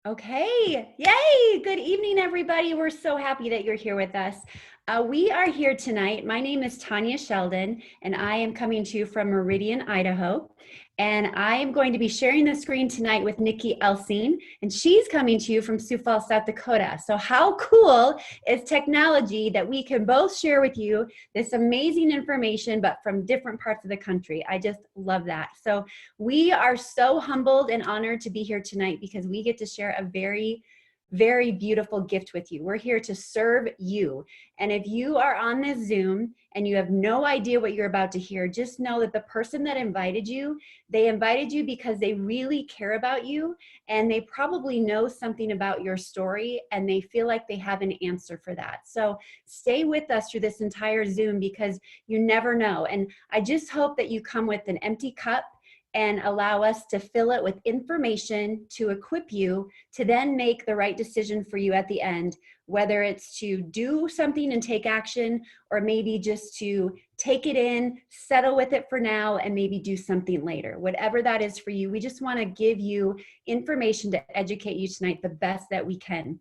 Okay, yay! Good evening, everybody. We're so happy that you're here with us. We are here tonight. My name is Tanya Sheldon, and I am coming to you from Meridian, Idaho. And I am going to be sharing the screen tonight with Nikki Elsing, and she's coming to you from Sioux Falls, South Dakota. So how cool is technology that we can both share with you this amazing information, but from different parts of the country? I just love that. So we are so humbled and honored to be here tonight because we get to share a very beautiful gift with you. We're here to serve you. And if you are on this Zoom and you have no idea what you're about to hear, just know that the person that invited you, they invited you because they really care about you and they probably know something about your story and they feel like they have an answer for that. So stay with us through this entire Zoom because you never know. And I just hope that you come with an empty cup and allow us to fill it with information to equip you to then make the right decision for you at the end, whether it's to do something and take action, or maybe just to take it in, settle with it for now, and maybe do something later. Whatever that is for you, we just want to give you information to educate you tonight the best that we can.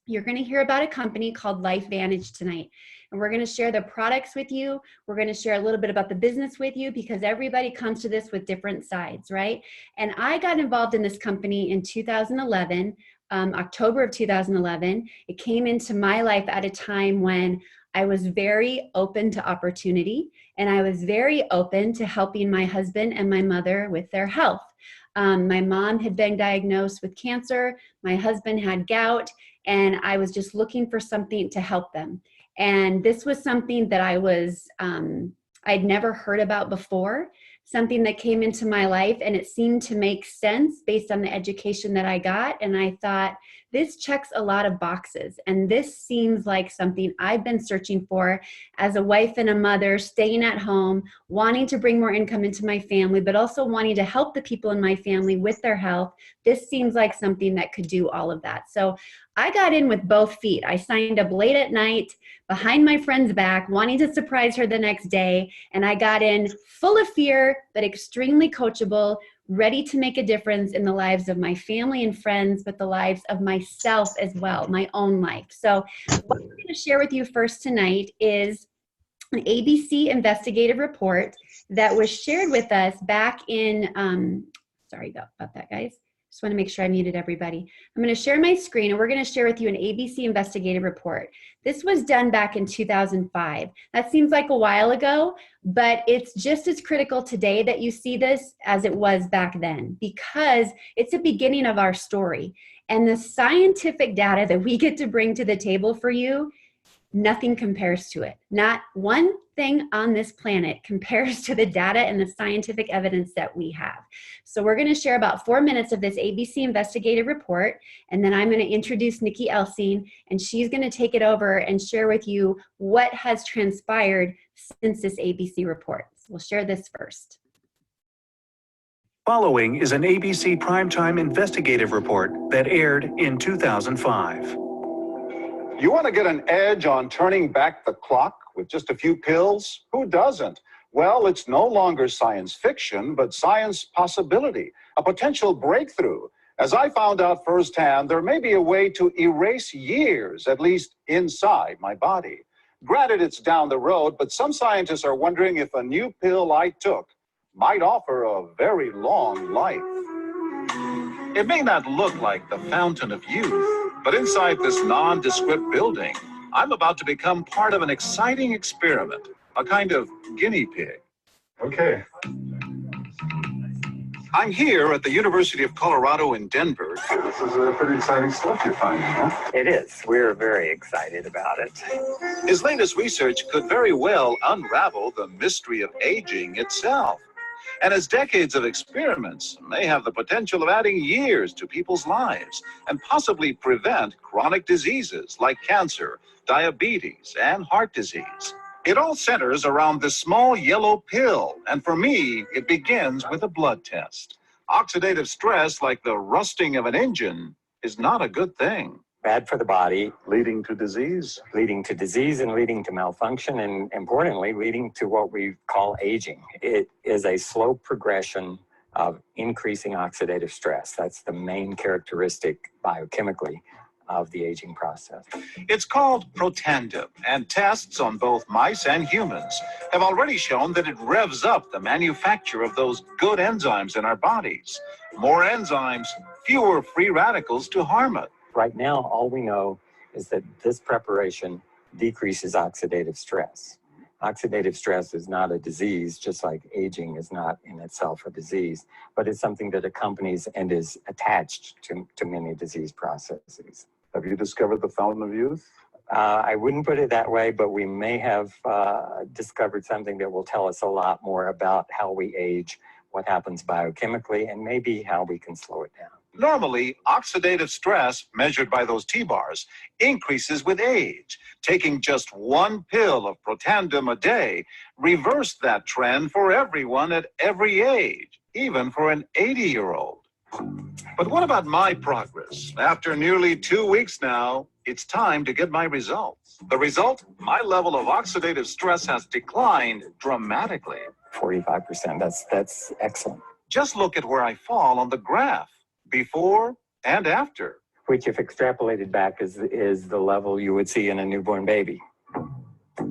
You're going to hear about a company called LifeVantage tonight. And we're going to share the products with you. We're going to share a little bit about the business with you because everybody comes to this with different sides, right? And I got involved in this company in 2011, October of 2011. It came into my life at a time when I was very open to opportunity and I was very open to helping my husband and my mother with their health. My mom had been diagnosed with cancer. My husband had gout, and I was just looking for something to help them. And this was something that I'd never heard about before, something that came into my life, and it seemed to make sense based on the education that I got. And I thought, this checks a lot of boxes. And this seems like something I've been searching for as a wife and a mother, staying at home, wanting to bring more income into my family, but also wanting to help the people in my family with their health. This seems like something that could do all of that. So I got in with both feet. I signed up late at night behind my friend's back, wanting to surprise her the next day. And I got in full of fear, but extremely coachable, ready to make a difference in the lives of my family and friends, but the lives of myself as well, my own life. So what I'm going to share with you first tonight is an ABC investigative report that was shared with us back in, sorry about that, guys. Just want to make sure I muted everybody. I'm going to share my screen and we're going to share with you an ABC investigative report. This was done back in 2005. That seems like a while ago, but it's just as critical today that you see this as it was back then because it's the beginning of our story. And the scientific data that we get to bring to the table for you, nothing compares to it. Not one thing on this planet compares to the data and the scientific evidence that we have. So we're going to share about 4 minutes of this ABC investigative report, and then I'm going to introduce Nikki Elsing, and she's going to take it over and share with you what has transpired since this ABC report. So we'll share this first. Following is an ABC primetime investigative report that aired in 2005. You want to get an edge on turning back the clock with just a few pills? Who doesn't? Well, it's no longer science fiction, but science possibility, a potential breakthrough. As I found out firsthand, there may be a way to erase years, at least inside my body. Granted, it's down the road, but some scientists are wondering if a new pill I took might offer a very long life. It may not look like the fountain of youth, but inside this nondescript building, I'm about to become part of an exciting experiment, a kind of guinea pig. Okay. I'm here at the University of Colorado in Denver. This is pretty exciting stuff you're finding, huh? It is. We're very excited about it. His latest research could very well unravel the mystery of aging itself. And his decades of experiments may have the potential of adding years to people's lives and possibly prevent chronic diseases like cancer, diabetes, and heart disease. It all centers around this small yellow pill, and for me, it begins with a blood test. Oxidative stress, like the rusting of an engine, is not a good thing. Bad for the body. Leading to disease. Leading to disease and leading to malfunction, and importantly, leading to what we call aging. It is a slow progression of increasing oxidative stress. That's the main characteristic biochemically of the aging process. It's called Protandim, and tests on both mice and humans have already shown that it revs up the manufacture of those good enzymes in our bodies. More enzymes, fewer free radicals to harm it. Right now, all we know is that this preparation decreases oxidative stress. Oxidative stress is not a disease, just like aging is not in itself a disease, but it's something that accompanies and is attached to many disease processes. Have you discovered the fountain of youth? I wouldn't put it that way, but we may have discovered something that will tell us a lot more about how we age, what happens biochemically, and maybe how we can slow it down. Normally, oxidative stress, measured by those T-bars, increases with age. Taking just one pill of Protandim a day reversed that trend for everyone at every age, even for an 80-year-old. But what about my progress? After nearly 2 weeks now, it's time to get my results. The result? My level of oxidative stress has declined dramatically. 45%, that's excellent. Just look at where I fall on the graph, before and after. Which, if extrapolated back, is the level you would see in a newborn baby.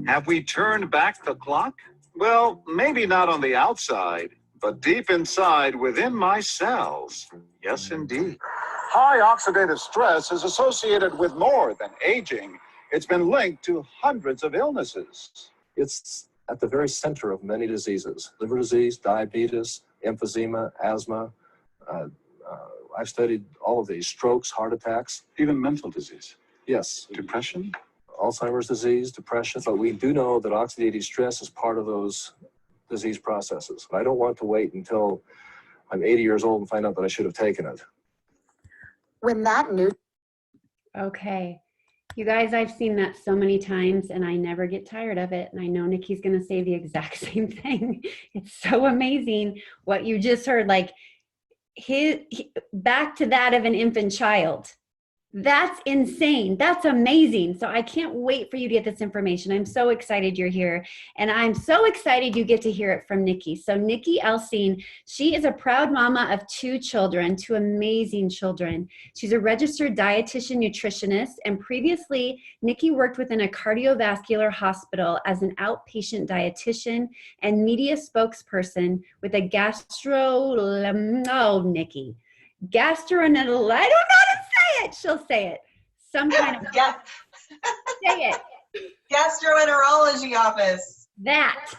Have we turned back the clock? Well, maybe not on the outside, but deep inside within my cells. Yes, indeed. High oxidative stress is associated with more than aging. It's been linked to hundreds of illnesses. It's at the very center of many diseases: liver disease, diabetes, emphysema, asthma. I've studied all of these: strokes, heart attacks. Even mental disease. Yes. Depression? Alzheimer's disease, depression. But we do know that oxidative stress is part of those disease processes. I don't want to wait until I'm 80 years old and find out that I should have taken it. When that new Okay. You guys, I've seen that so many times and I never get tired of it. And I know Nikki's going to say the exact same thing. It's so amazing what you just heard. Like, back to that of an infant child. That's insane. That's amazing. So I can't wait for you to get this information. I'm so excited you're here. And I'm so excited you get to hear it from Nikki. So Nikki Elsine, she is a proud mama of 2 children, 2 amazing children. She's a registered dietitian nutritionist. And previously, Nikki worked within a cardiovascular hospital as an outpatient dietitian and media spokesperson with a Nikki. I don't know how to say it. She'll say it. Some kind of yeah. say it. Gastroenterology office. That.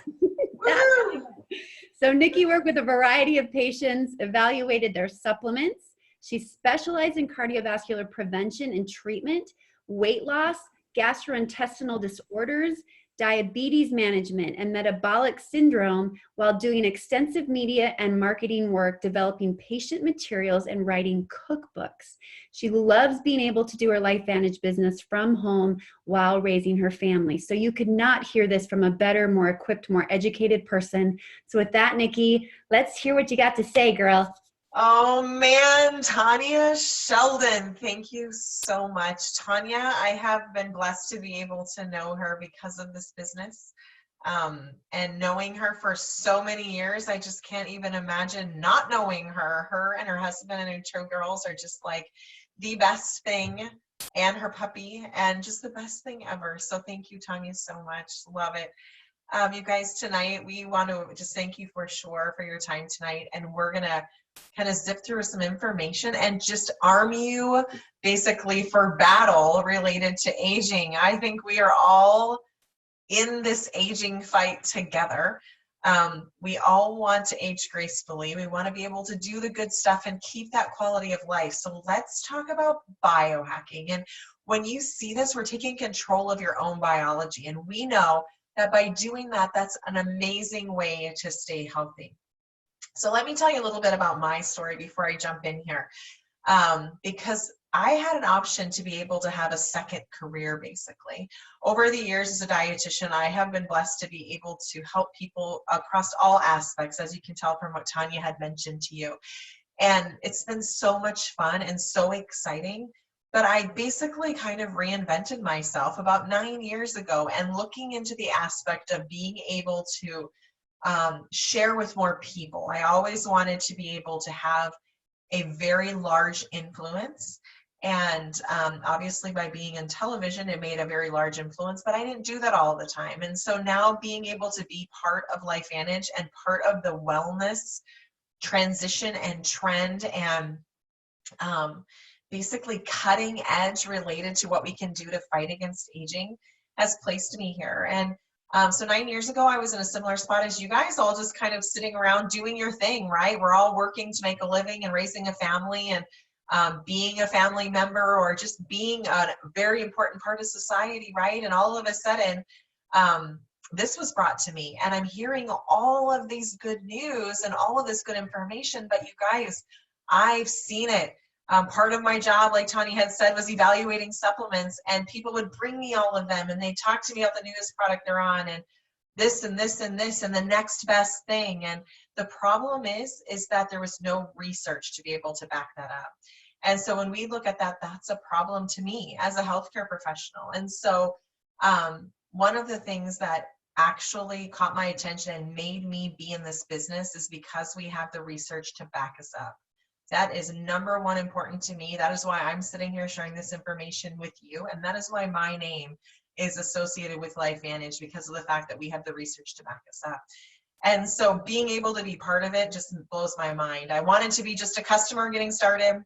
So Nikki worked with a variety of patients, evaluated their supplements. She specialized in cardiovascular prevention and treatment, weight loss, gastrointestinal disorders, diabetes management, and metabolic syndrome while doing extensive media and marketing work, developing patient materials, and writing cookbooks. She loves being able to do her LifeVantage business from home while raising her family. So you could not hear this from a better, more equipped, more educated person. So with that, Nikki, let's hear what you got to say, girl. Oh man, Tanya Sheldon, thank you so much. Tanya, I have been blessed to be able to know her because of this business. And knowing her for so many years, I just can't even imagine not knowing her. Her and her husband and her 2 girls are just like the best thing, and her puppy, and just the best thing ever. So thank you, Tanya, so much. Love it. You guys, tonight, we want to just thank you for sure for your time tonight. And we're going to kind of zip through some information and just arm you basically for battle related to aging. I think we are all in this aging fight together. We all want to age gracefully. We want to be able to do the good stuff and keep that quality of life. So let's talk about biohacking. And when you see this, we're taking control of your own biology. And we know that by doing that, that's an amazing way to stay healthy. So let me tell you a little bit about my story before I jump in here. Because I had an option to be able to have a second career, basically. Over the years as a dietitian, I have been blessed to be able to help people across all aspects, as you can tell from what Tanya had mentioned to you. And it's been so much fun and so exciting. But I basically kind of reinvented myself about 9 years ago and looking into the aspect of being able to share with more people. I always wanted to be able to have a very large influence. And obviously by being in television, it made a very large influence, but I didn't do that all the time. And so now being able to be part of LifeVantage and part of the wellness transition and trend and basically cutting edge related to what we can do to fight against aging has placed me here. And so 9 years ago, I was in a similar spot as you guys, all just kind of sitting around doing your thing, right? We're all working to make a living and raising a family and being a family member or just being a very important part of society, right? And all of a sudden, this was brought to me and I'm hearing all of these good news and all of this good information, but you guys, I've seen it. Part of my job, like Tanya had said, was evaluating supplements, and people would bring me all of them and they talk to me about the newest product they're on and this and this and this and the next best thing. And the problem is that there was no research to be able to back that up. And so when we look at that, that's a problem to me as a healthcare professional. And so one of the things that actually caught my attention and made me be in this business is because we have the research to back us up. That is number one important to me. That is why I'm sitting here sharing this information with you. And that is why my name is associated with LifeVantage, because of the fact that we have the research to back us up. And so being able to be part of it just blows my mind. I wanted to be just a customer getting started.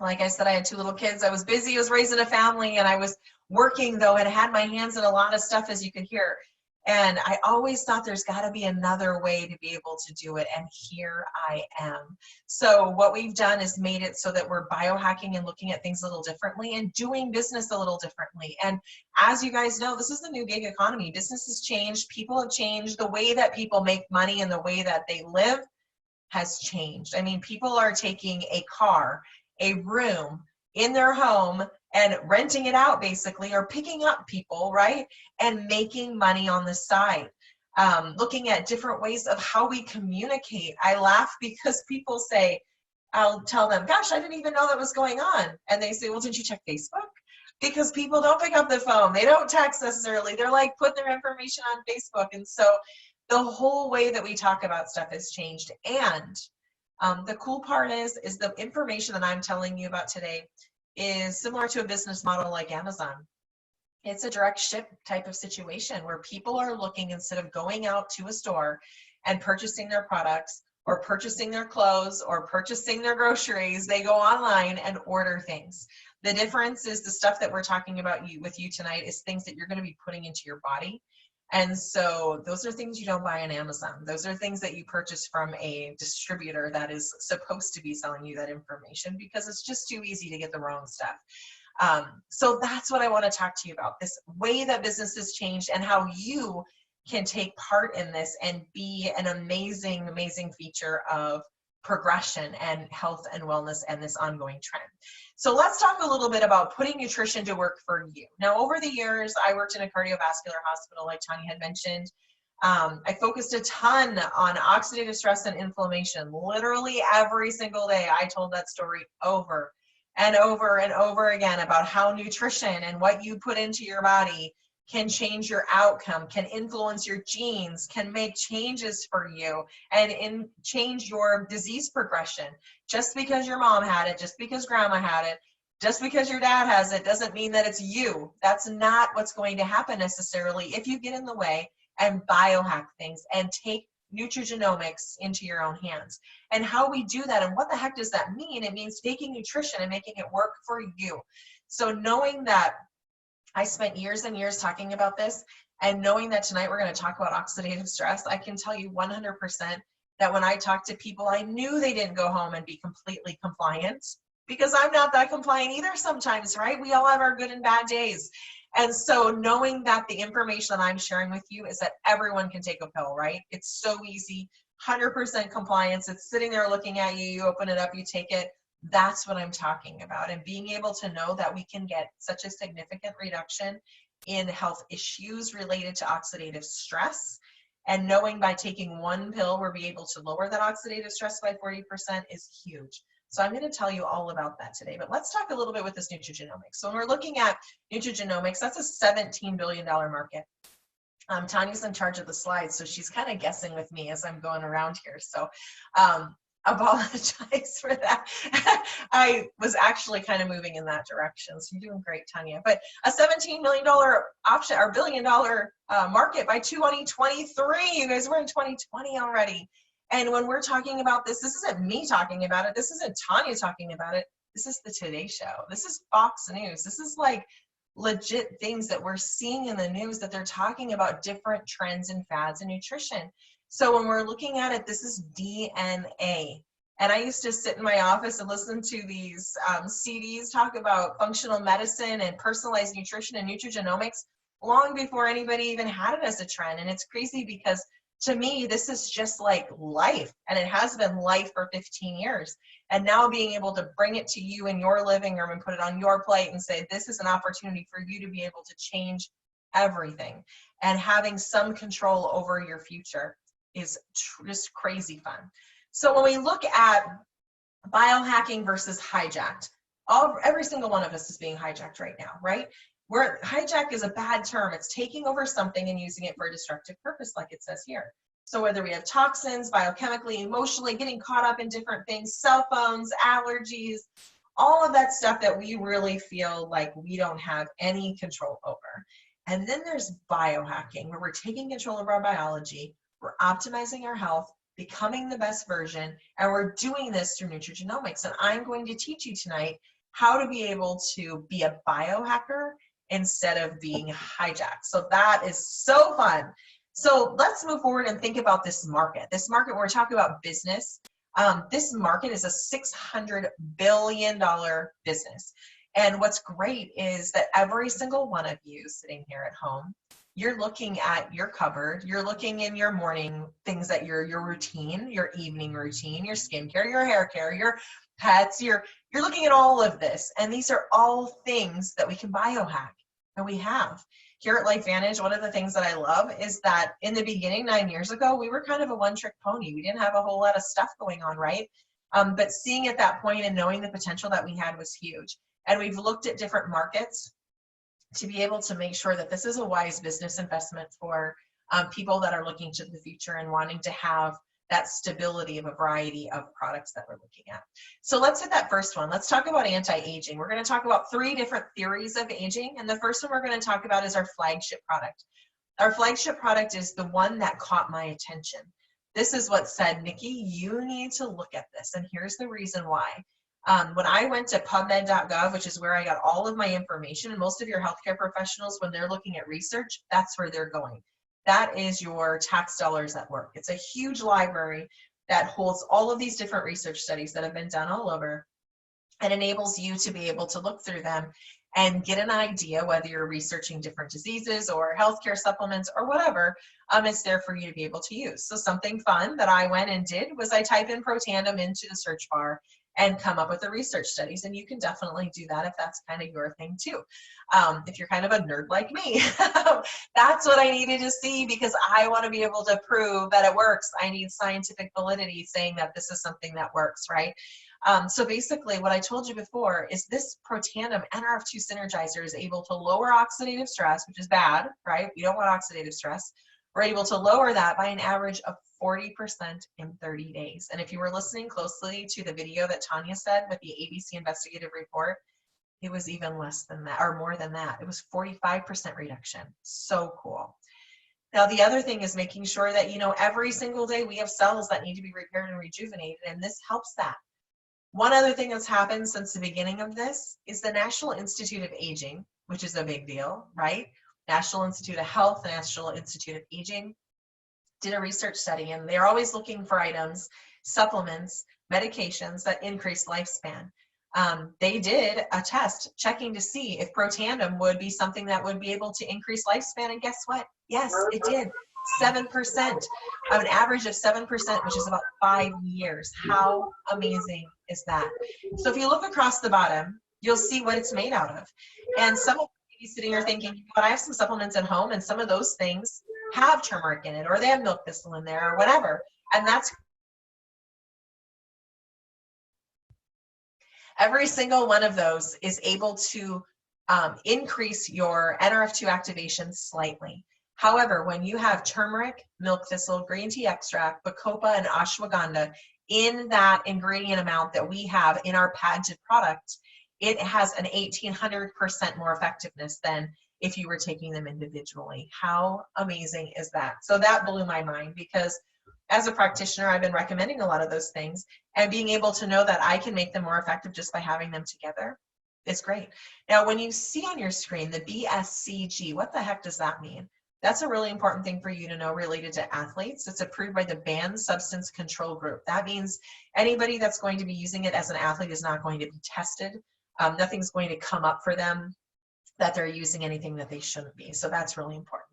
Like I said, I had 2 little kids. I was busy, I was raising a family, and I was working though, and had my hands in a lot of stuff, as you could hear. And I always thought there's got to be another way to be able to do it. And here I am. So what we've done is made it so that we're biohacking and looking at things a little differently and doing business a little differently. And as you guys know, this is the new gig economy. Business has changed. People have changed. The way that people make money and the way that they live has changed. I mean, people are taking a car, a room in their home and renting it out basically, or picking up people, right? And making money on the side. Looking at different ways of how we communicate. I laugh because people say, I'll tell them, gosh, I didn't even know that was going on. And they say, well, did you check Facebook? Because people don't pick up the phone. They don't text necessarily. They're like putting their information on Facebook. And so the whole way that we talk about stuff has changed. And the cool part is the information that I'm telling you about today is similar to a business model like Amazon. It's a direct ship type of situation where people are looking, instead of going out to a store and purchasing their products or purchasing their clothes or purchasing their groceries, they go online and order things. The difference is the stuff that we're talking about with you tonight is things that you're going to be putting into your body. And so those are things you don't buy on Amazon. Those are things that you purchase from a distributor that is supposed to be selling you that information, because it's just too easy to get the wrong stuff. So that's what I want to talk to you about, this way that business has changed and how you can take part in this and be an amazing, amazing feature of progression and health and wellness and this ongoing trend. So let's talk a little bit about putting nutrition to work for you. Now, over the years, I worked in a cardiovascular hospital, like Tanya had mentioned. I focused a ton on oxidative stress and inflammation. Literally every single day, I told that story over and over and over again about how nutrition and what you put into your body can change your outcome, can influence your genes, can make changes for you, and change your disease progression. Just because your mom had it, just because grandma had it, just because your dad has it, doesn't mean that it's you. That's not what's going to happen necessarily if you get in the way and biohack things and take nutrigenomics into your own hands. And how we do that and what the heck does that mean? It means taking nutrition and making it work for you. So knowing that I spent years and years talking about this, and knowing that tonight we're going to talk about oxidative stress, I can tell you 100% that when I talk to people, I knew they didn't go home and be completely compliant, because I'm not that compliant either sometimes, right? We all have our good and bad days. And so knowing that the information that I'm sharing with you is that everyone can take a pill, right? It's so easy, 100% compliance. It's sitting there looking at you, you open it up, you take it. That's what I'm talking about. And being able to know that we can get such a significant reduction in health issues related to oxidative stress, and knowing by taking one pill we'll be able to lower that oxidative stress by 40% is huge. So I'm going to tell you all about that today, but let's talk a little bit with this nutrigenomics. So when we're looking at nutrigenomics, that's a $17 billion market. Tanya's in charge of the slides, so she's kind of guessing with me as I'm going around here. So apologize for that. I was actually kind of moving in that direction. So you're doing great, Tanya. But a $17 million option or $1 billion market by 2023. You guys, we're in 2020 already. And when we're talking about this, this isn't me talking about it. This isn't Tanya talking about it. This is the Today Show. This is Fox News. This is like legit things that we're seeing in the news, that they're talking about different trends and fads in nutrition. So when we're looking at it, this is DNA. And I used to sit in my office and listen to these CDs talk about functional medicine and personalized nutrition and nutrigenomics long before anybody even had it as a trend. And it's crazy because to me, this is just like life, and it has been life for 15 years. And now being able to bring it to you in your living room and put it on your plate and say, this is an opportunity for you to be able to change everything, and having some control over your future is just crazy fun. So when we look at biohacking versus hijacked, every single one of us is being hijacked right now, right? Where hijack is a bad term. It's taking over something and using it for a destructive purpose, like it says here. So whether we have toxins, biochemically, emotionally, getting caught up in different things, cell phones, allergies, all of that stuff that we really feel like we don't have any control over. And then there's biohacking, where we're taking control of our biology, we're optimizing our health, becoming the best version, and we're doing this through nutrigenomics. And I'm going to teach you tonight how to be able to be a biohacker instead of being hijacked. So that is so fun. So let's move forward and think about this market. This market, when we're talking about business, this market is a $600 billion business. And what's great is that every single one of you sitting here at home, you're looking at your cupboard, you're looking in your morning things, that your routine, your evening routine, your skincare, your hair care, your pets, you're looking at all of this. And these are all things that we can biohack. And we have. Here at LifeVantage, one of the things that I love is that in the beginning, 9 years ago, we were kind of a one-trick pony. We didn't have a whole lot of stuff going on, right? But seeing at that point and knowing the potential that we had was huge. And we've looked at different markets to be able to make sure that this is a wise business investment for people that are looking to the future and wanting to have that stability of a variety of products that we're looking at. So let's hit that first one. Let's talk about anti-aging. We're going to talk about 3 different theories of aging. And the first one we're going to talk about is our flagship product. Our flagship product is the one that caught my attention. This is what said, Nikki, you need to look at this. And here's the reason why. When I went to pubmed.gov, which is where I got all of my information, and most of your healthcare professionals, when they're looking at research, that's where they're going. That is your tax dollars at work. It's a huge library that holds all of these different research studies that have been done all over, and enables you to be able to look through them and get an idea whether you're researching different diseases or healthcare supplements or whatever. It's there for you to be able to use. So something fun that I went and did was I type in Protandim into the search bar and come up with the research studies. And you can definitely do that if that's kind of your thing too. If you're kind of a nerd like me, that's what I needed to see, because I want to be able to prove that it works. I need scientific validity saying that this is something that works, right? So basically what I told you before is this Protandim NRF2 Synergizer is able to lower oxidative stress, which is bad, right? We don't want oxidative stress. We're able to lower that by an average of 40% in 30 days. And if you were listening closely to the video that Tanya said with the ABC investigative report, it was even less than that, or more than that. It was 45% reduction. So cool. Now, the other thing is making sure that, you know, every single day we have cells that need to be repaired and rejuvenated, and this helps that. One other thing that's happened since the beginning of this is the National Institute of Aging, which is a big deal, right? National Institute of Health, National Institute of Aging did a research study, and they're always looking for items, supplements, medications that increase lifespan. They did a test checking to see if Protandim would be something that would be able to increase lifespan, and guess what? Yes, it did. 7%, an average of 7%, which is about 5 years. How amazing is that? So if you look across the bottom, you'll see what it's made out of. And some of you sitting here thinking, but I have some supplements at home, and some of those things have turmeric in it, or they have milk thistle in there, or whatever. And that's every single one of those is able to increase your NRF2 activation slightly. However, when you have turmeric, milk thistle, green tea extract, bacopa, and ashwagandha in that ingredient amount that we have in our patented product, it has an 1,800% more effectiveness than if you were taking them individually. How amazing is that? So that blew my mind, because as a practitioner, I've been recommending a lot of those things, and being able to know that I can make them more effective just by having them together is great. Now, when you see on your screen the BSCG, what the heck does that mean? That's a really important thing for you to know related to athletes. It's approved by the Banned Substance Control Group. That means anybody that's going to be using it as an athlete is not going to be tested. Nothing's going to come up for them that they're using anything that they shouldn't be. So that's really important.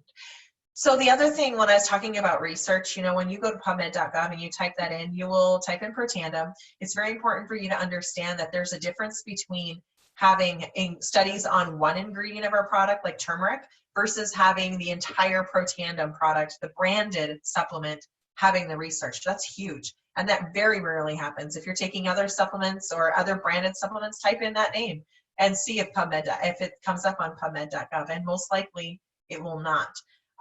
So the other thing, when I was talking about research, you know, when you go to PubMed.gov and you type that in, you will type in Protandim. It's very important for you to understand that there's a difference between having studies on one ingredient of our product, like turmeric, versus having the entire Protandim product, the branded supplement, having the research. That's huge. And that very rarely happens. If you're taking other supplements or other branded supplements, type in that name and see if it comes up on PubMed.gov, and most likely it will not.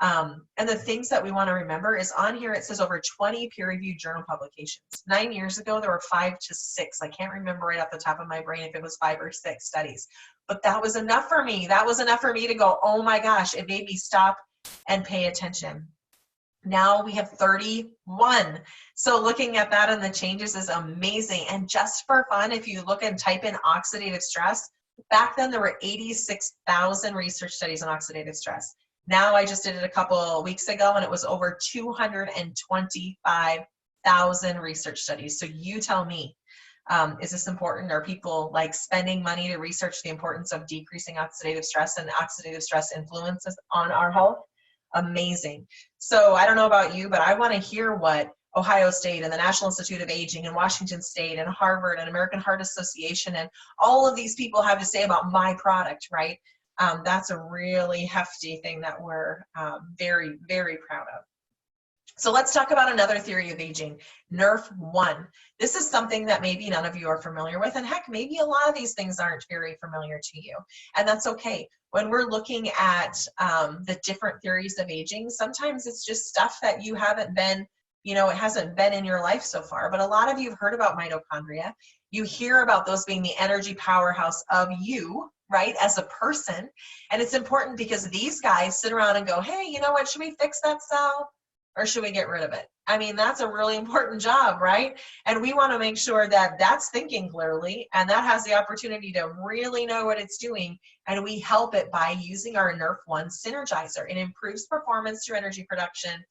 And the things that we want to remember is on here, it says over 20 peer-reviewed journal publications. 9 years ago, there were 5 to 6. I can't remember right off the top of my brain if it was 5 or 6 studies, but that was enough for me. That was enough for me to go, oh my gosh, it made me stop and pay attention. Now we have 31. So looking at that and the changes is amazing. And just for fun, if you look and type in oxidative stress, back then there were 86,000 research studies on oxidative stress. Now I just did it a couple of weeks ago and it was over 225,000 research studies. So you tell me, is this important? Are people like spending money to research the importance of decreasing oxidative stress and oxidative stress influences on our health? Amazing. So I don't know about you, but I want to hear what Ohio State and the National Institute of Aging and Washington State and Harvard and American Heart Association and all of these people have to say about my product, right? That's a really hefty thing that we're very, very proud of. So let's talk about another theory of aging, NRF1. This is something that maybe none of you are familiar with, and heck, maybe a lot of these things aren't very familiar to you, and that's okay. When we're looking at the different theories of aging, sometimes it's just stuff that you haven't been, you know, it hasn't been in your life so far, but a lot of you have heard about mitochondria. You hear about those being the energy powerhouse of you, right, as a person, and it's important because these guys sit around and go, hey, you know what, should we fix that cell? Or should we get rid of it? I mean, that's a really important job, right? And we want to make sure that that's thinking clearly and that has the opportunity to really know what it's doing. And we help it by using our NRF1 Synergizer. It improves performance through energy production,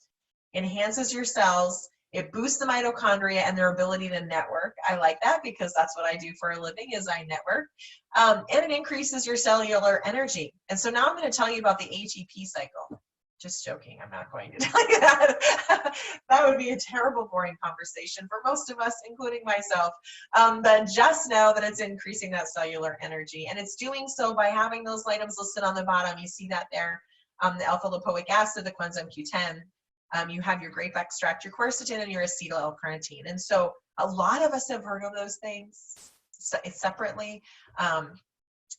enhances your cells, it boosts the mitochondria and their ability to network. I like that because that's what I do for a living is I network. And it increases your cellular energy. And so now I'm going to tell you about the ATP cycle. Just joking, I'm not going to tell you that. That would be a terrible, boring conversation for most of us, including myself. But just know that it's increasing that cellular energy. And it's doing so by having those items listed on the bottom. You see that there, the alpha lipoic acid, the coenzyme Q10. You have your grape extract, your quercetin, and your acetyl L-carnitine. And so a lot of us have heard of those things separately.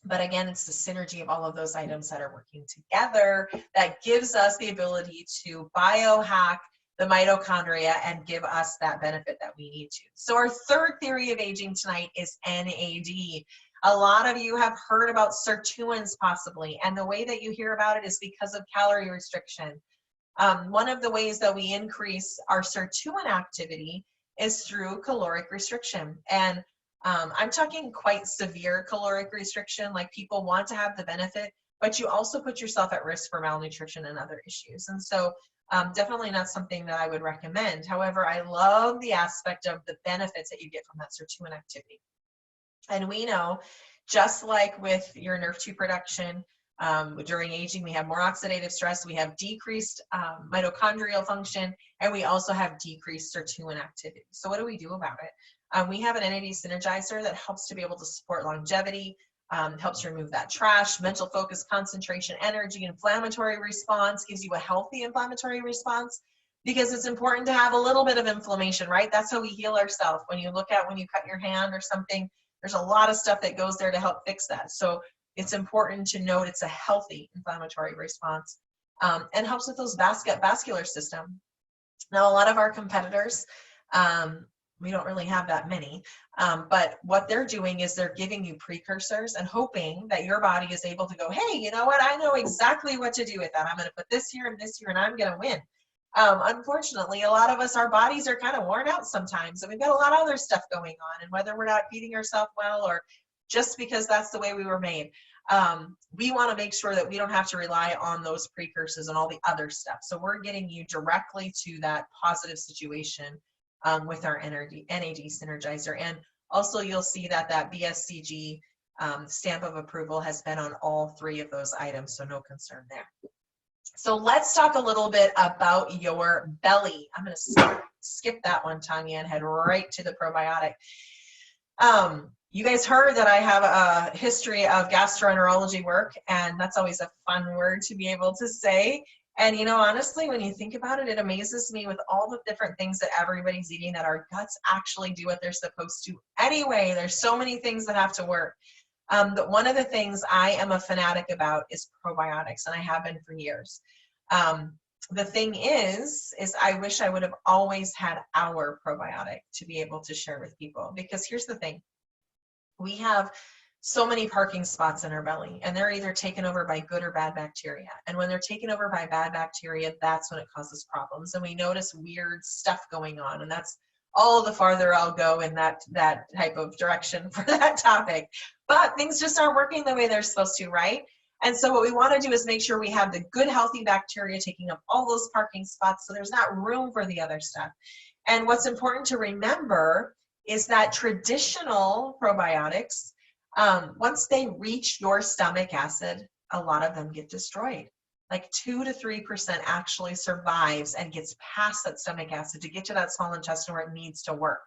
But again, it's the synergy of all of those items that are working together that gives us the ability to biohack the mitochondria and give us that benefit that we need to. So our third theory of aging tonight is NAD. A lot of you have heard about sirtuins possibly, and the way that you hear about it is because of calorie restriction. One of the ways that we increase our sirtuin activity is through caloric restriction. And I'm talking quite severe caloric restriction, like people want to have the benefit, but you also put yourself at risk for malnutrition and other issues. And so definitely not something that I would recommend. However, I love the aspect of the benefits that you get from that sirtuin activity. And we know, just like with your NRF2 production, during aging, we have more oxidative stress, we have decreased mitochondrial function, and we also have decreased sirtuin activity. So what do we do about it? We have an NAD synergizer that helps to be able to support longevity, helps remove that trash, mental focus, concentration, energy, inflammatory response, gives you a healthy inflammatory response, because it's important to have a little bit of inflammation, right? That's how we heal ourselves. When you look at when you cut your hand or something, there's a lot of stuff that goes there to help fix that. So it's important to note it's a healthy inflammatory response. and helps with those vascular system. Now, a lot of our competitors, we don't really have that many, but what they're doing is they're giving you precursors and hoping that your body is able to go, hey, you know what, I know exactly what to do with that. I'm going to put this here and I'm going to win. Unfortunately, a lot of us, our bodies are kind of worn out sometimes, and we've got a lot of other stuff going on, and whether we're not feeding ourselves well or just because that's the way we were made, we want to make sure that we don't have to rely on those precursors and all the other stuff. So we're getting you directly to that positive situation with our NAD Synergizer. And also you'll see that that BSCG stamp of approval has been on all 3 of those items, so no concern there. So let's talk a little bit about your belly. I'm going to skip that one, Tanya, and head right to the probiotic. You guys heard that I have a history of gastroenterology work, and that's always a fun word to be able to say. And, you know, honestly, when you think about it, it amazes me with all the different things that everybody's eating that our guts actually do what they're supposed to anyway. There's so many things that have to work. But one of the things I am a fanatic about is probiotics, and I have been for years. The thing is I wish I would have always had our probiotic to be able to share with people, because here's the thing. We have so many parking spots in our belly, and they're either taken over by good or bad bacteria. And when they're taken over by bad bacteria, that's when it causes problems. And we notice weird stuff going on, and that's all the farther I'll go in that type of direction for that topic. But things just aren't working the way they're supposed to, right? And so what we want to do is make sure we have the good, healthy bacteria taking up all those parking spots so there's not room for the other stuff. And what's important to remember is that traditional probiotics, once they reach your stomach acid, a lot of them get destroyed. Like 2 to 3% actually survives and gets past that stomach acid to get to that small intestine where it needs to work.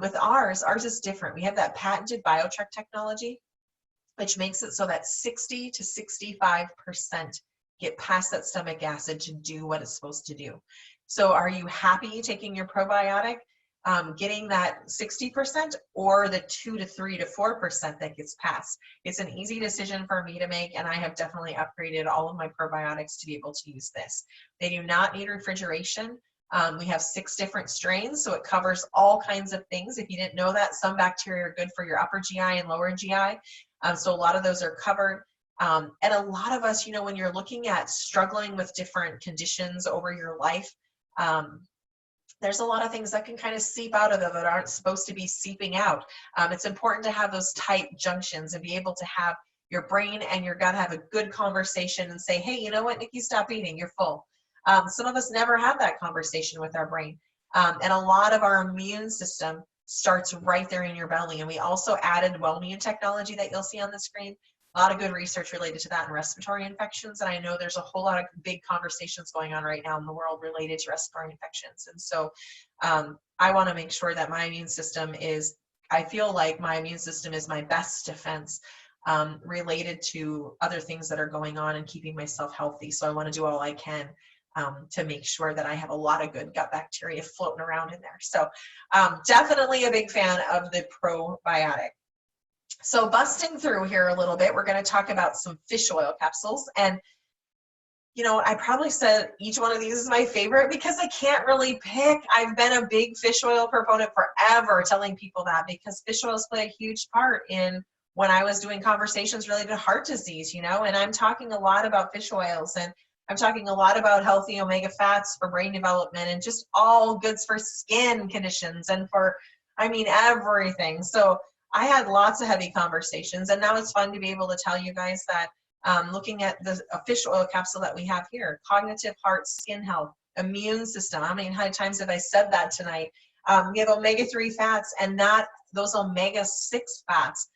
With ours is different. We have that patented BioTrek technology, which makes it so that 60 to 65% get past that stomach acid to do what it's supposed to do. So are you happy taking your probiotic, getting that 60%, or the 2 to 3 to 4% that gets past? It's an easy decision for me to make, and I have definitely upgraded all of my probiotics to be able to use this. They do not need refrigeration. We have 6 different strains, so it covers all kinds of things. If you didn't know that, some bacteria are good for your upper GI and lower GI. So a lot of those are covered. And a lot of us, you know, when you're looking at struggling with different conditions over your life, there's a lot of things that can kind of seep out of them that aren't supposed to be seeping out. It's important to have those tight junctions and be able to have your brain and your gut have a good conversation and say, hey, you know what, Nikki, stop eating, you're full. Some of us never have that conversation with our brain. And a lot of our immune system starts right there in your belly. And we also added Wellmune technology that you'll see on the screen. A lot of good research related to that and respiratory infections. And I know there's a whole lot of big conversations going on right now in the world related to respiratory infections. And so I want to make sure that my immune system is, I feel like my immune system is my best defense related to other things that are going on and keeping myself healthy. So I want to do all I can to make sure that I have a lot of good gut bacteria floating around in there. So definitely a big fan of the probiotic. So busting through here a little bit, we're going to talk about some fish oil capsules. And, you know, I probably said each one of these is my favorite because I can't really pick. I've been a big fish oil proponent forever, telling people that, because fish oils play a huge part in when I was doing conversations related to heart disease, you know, and I'm talking a lot about fish oils, and I'm talking a lot about healthy omega fats for brain development and just all goods for skin conditions and for, I mean, everything. So I had lots of heavy conversations, and now it's fun to be able to tell you guys that looking at the fish oil capsule that we have here, cognitive, heart, skin health, immune system. I mean, how many times have I said that tonight? We have omega-3 fats, and not those omega-6 fats.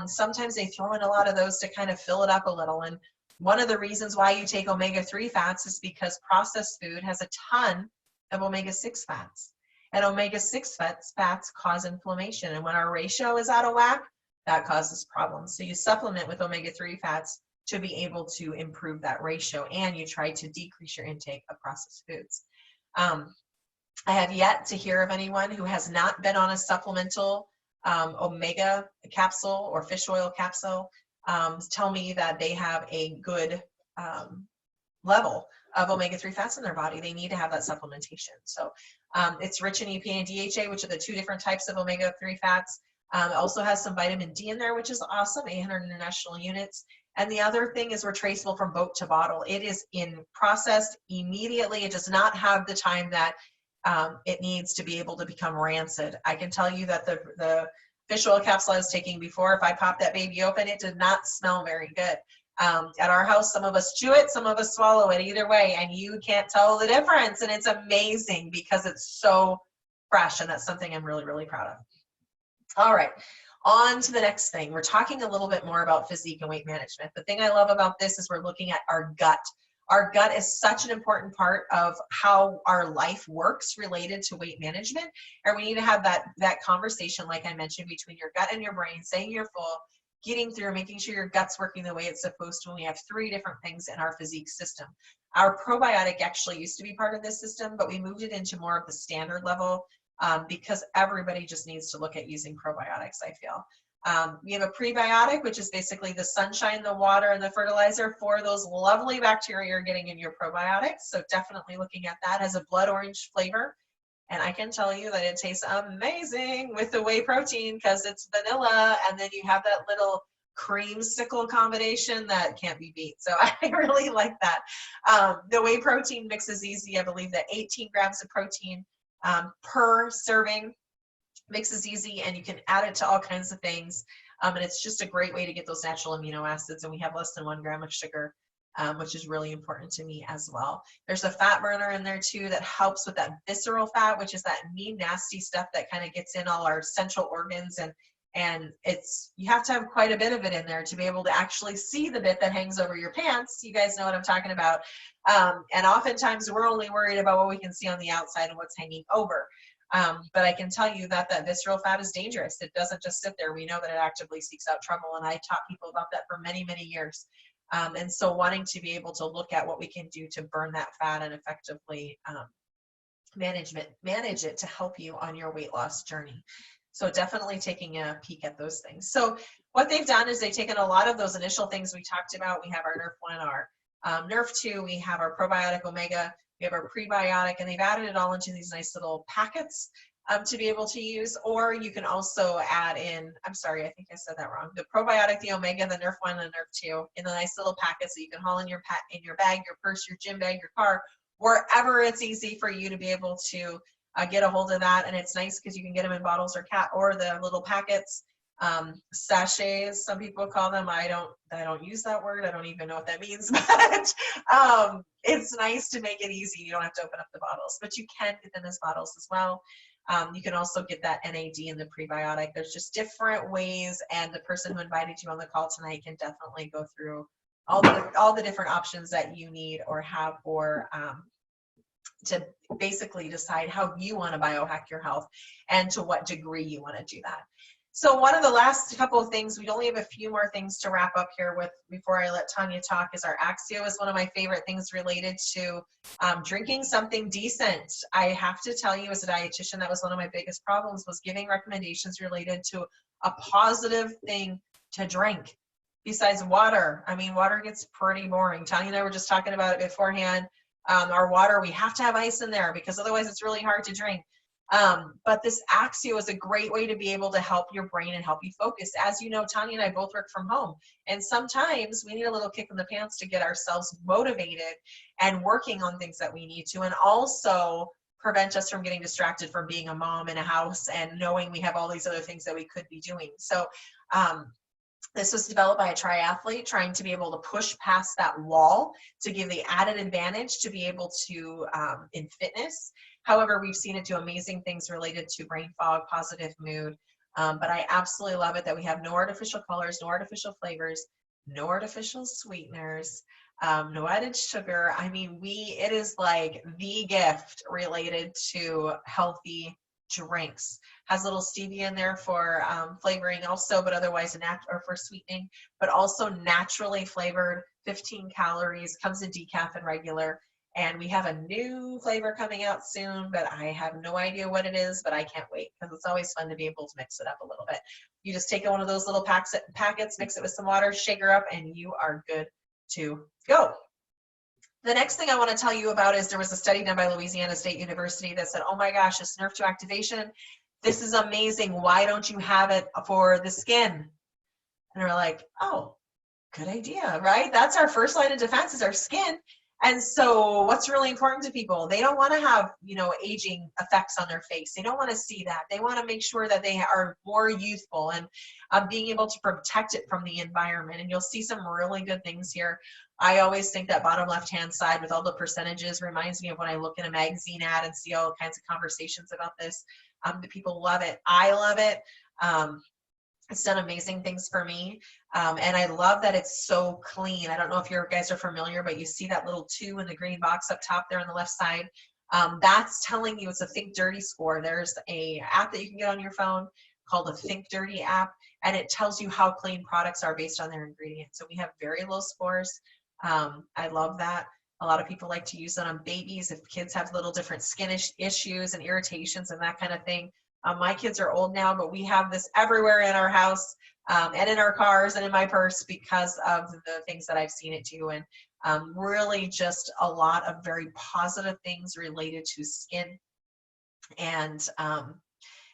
Sometimes they throw in a lot of those to kind of fill it up a little. And one of the reasons why you take omega-3 fats is because processed food has a ton of omega-6 fats. And omega-6 fats cause inflammation. And when our ratio is out of whack, that causes problems. So you supplement with omega-3 fats to be able to improve that ratio, and you try to decrease your intake of processed foods. I have yet to hear of anyone who has not been on a supplemental omega capsule or fish oil capsule tell me that they have a good level of omega-3 fats in their body. They need to have that supplementation. So it's rich in EPA and DHA, which are the two different types of omega-3 fats. It also has some vitamin D in there, which is awesome, 800 international units. And the other thing is we're traceable from boat to bottle. It is processed immediately. It does not have the time that it needs to be able to become rancid. I can tell you that the fish oil capsule I was taking before, if I popped that baby open, it did not smell very good. At our house, some of us chew it, some of us swallow it, either way, and you can't tell the difference. And it's amazing because it's so fresh, and that's something I'm really, really proud of. All right, on to the next thing. We're talking a little bit more about physique and weight management. The thing I love about this is we're looking at our gut. Our gut is such an important part of how our life works related to weight management. And we need to have that conversation, like I mentioned, between your gut and your brain, saying you're full, getting through, making sure your gut's working the way it's supposed to. And we have 3 different things in our physique system. Our probiotic actually used to be part of this system, but we moved it into more of the standard level because everybody just needs to look at using probiotics, I feel. We have a prebiotic, which is basically the sunshine, the water, and the fertilizer for those lovely bacteria you're getting in your probiotics. So definitely looking at that. It has a blood orange flavor. And I can tell you that it tastes amazing with the whey protein because it's vanilla. And then you have that little creamsicle combination that can't be beat. So I really like that. The whey protein mix is easy. I believe that 18 grams of protein per serving. Mix is easy, and you can add it to all kinds of things. And it's just a great way to get those natural amino acids. And we have less than 1 gram of sugar, which is really important to me as well. There's a fat burner in there too that helps with that visceral fat, which is that mean, nasty stuff that kind of gets in all our central organs. And you have to have quite a bit of it in there to be able to actually see the bit that hangs over your pants. You guys know what I'm talking about. And oftentimes we're only worried about what we can see on the outside and what's hanging over. But I can tell you that visceral fat is dangerous. It doesn't just sit there. We know that it actively seeks out trouble. And I taught people about that for many, many years. And so wanting to be able to look at what we can do to burn that fat and effectively manage it to help you on your weight loss journey. So definitely taking a peek at those things. So what they've done is they've taken a lot of those initial things we talked about. We have our Nerf 1, our Nerf 2, we have our probiotic omega, we have our prebiotic, and they've added it all into these nice little packets to be able to use. Or you can also add in, I'm sorry, I think I said that wrong, the probiotic, the omega, the Nerf 1, and the Nerf 2 in the nice little packets that you can haul in your bag, your purse, your gym bag, your car, wherever it's easy for you to be able to get a hold of that. And it's nice because you can get them in bottles or the little packets, sachets, some people call them. I don't use that word. I don't even know what that means, but it's nice to make it easy. You don't have to open up the bottles, but you can get them as bottles as well. You can also get that NAD in the prebiotic. There's just different ways, and the person who invited you on the call tonight can definitely go through all the different options that you need or have for to basically decide how you want to biohack your health and to what degree you want to do that. So one of the last couple of things, we only have a few more things to wrap up here with before I let Tanya talk, is our Axio is one of my favorite things related to drinking something decent. I have to tell you, as a dietitian, that was one of my biggest problems, was giving recommendations related to a positive thing to drink besides water. I mean, water gets pretty boring. Tanya and I were just talking about it beforehand. Our water, we have to have ice in there because otherwise it's really hard to drink. But this Axio is a great way to be able to help your brain and help you focus. As you know, Tanya and I both work from home, and sometimes we need a little kick in the pants to get ourselves motivated and working on things that we need to, and also prevent us from getting distracted from being a mom in a house and knowing we have all these other things that we could be doing. So this was developed by a triathlete trying to be able to push past that wall to give the added advantage to be able to in fitness. However, we've seen it do amazing things related to brain fog, positive mood. But I absolutely love it that we have no artificial colors, no artificial flavors, no artificial sweeteners, no added sugar. I mean, it is like the gift related to healthy drinks. Has a little stevia in there for flavoring also, but otherwise or for sweetening, but also naturally flavored, 15 calories, comes in decaf and regular. And we have a new flavor coming out soon, but I have no idea what it is, but I can't wait because it's always fun to be able to mix it up a little bit. You just take one of those little packets, mix it with some water, shake her up, and you are good to go. The next thing I want to tell you about is there was a study done by Louisiana State University that said, oh my gosh, this Nerf 2 activation, this is amazing. Why don't you have it for the skin? And we're like, oh, good idea, right? That's our first line of defense is our skin. And so what's really important to people, they don't want to have, aging effects on their face. They don't want to see that. They want to make sure that they are more youthful and being able to protect it from the environment. And you'll see some really good things here. I always think that bottom left-hand side with all the percentages reminds me of when I look in a magazine ad and see all kinds of conversations about this. The people love it. I love it. It's done amazing things for me. And I love that it's so clean. I don't know if you guys are familiar, but you see that little 2 in the green box up top there on the left side. That's telling you it's a Think Dirty score. There's a app that you can get on your phone called a Think Dirty app, and it tells you how clean products are based on their ingredients. So we have very low scores. I love that. A lot of people like to use it on babies if kids have little different skin issues and irritations and that kind of thing. My kids are old now, but we have this everywhere in our house and in our cars and in my purse because of the things that I've seen it do. And really just a lot of very positive things related to skin. And